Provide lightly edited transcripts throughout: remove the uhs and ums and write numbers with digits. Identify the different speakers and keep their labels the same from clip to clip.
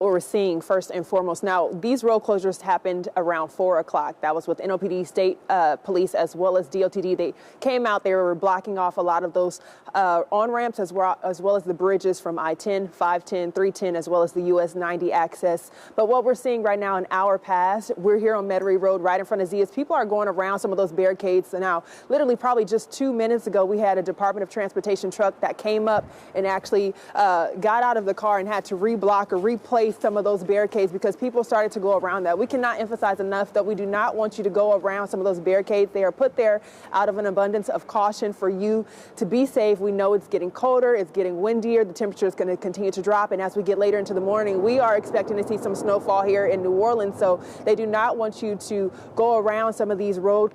Speaker 1: What we're seeing first and foremost. Now, these road closures happened around 4 o'clock. That was with NOPD, state police, as well as DOTD. They came out, they were blocking off a lot of those on-ramps as well as the bridges from I-10, 510, 310, as well as the US 90 access. But what we're seeing right now, an hour past, we're here on Metairie Road right in front of Zia's. People are going around some of those barricades. So now, literally probably just 2 minutes ago, we had a Department of Transportation truck that came up and actually got out of the car and had to reblock or replace some of those barricades because people started to go around that. We cannot emphasize enough that we do not want you to go around some of those barricades. They are put there out of an abundance of caution for you to be safe. We know it's getting colder, it's getting windier, the temperature is going to continue to drop, and as we get later into the morning, we are expecting to see some snowfall here in New Orleans, so they do not want you to go around some of these road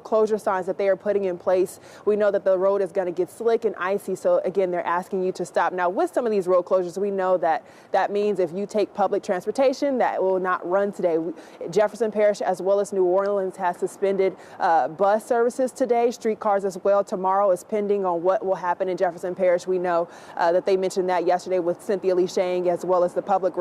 Speaker 1: closure signs that they are putting in place. We know that the road is going to get slick and icy, so again, they're asking you to stop. Now, with some of these road closures, we know that means if you take public transportation, that will not run today. Jefferson Parish as well as New Orleans has suspended bus services today, streetcars as well. Tomorrow is pending on what will happen in Jefferson Parish. We know that they mentioned that yesterday with Cynthia Lee Shang, as well as the public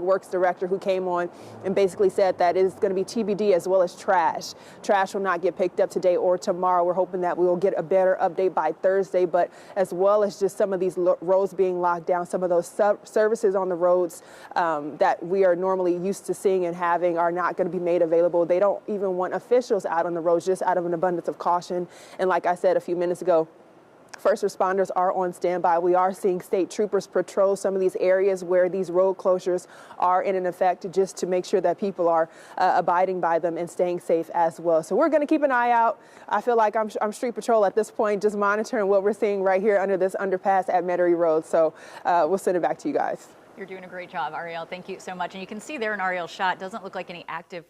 Speaker 1: works director, who came on and basically said that it is going to be TBD as well as trash. Trash will not get picked up today or tomorrow. We're hoping that we will get a better update by Thursday, but as well as just some of these roads being locked down, some of those services on the roads that we are normally used to seeing and having are not going to be made available. They don't even want officials out on the roads, just out of an abundance of caution. And like I said a few minutes ago, first responders are on standby. We are seeing state troopers patrol some of these areas where these road closures are in effect, just to make sure that people are abiding by them and staying safe as well. So we're going to keep an eye out. I feel like I'm street patrol at this point, just monitoring what we're seeing right here under this underpass at Metairie Road. So we'll send it back to you guys.
Speaker 2: You're doing a great job, Ariel. Thank you so much. And you can see there in Ariel's shot, doesn't look like any active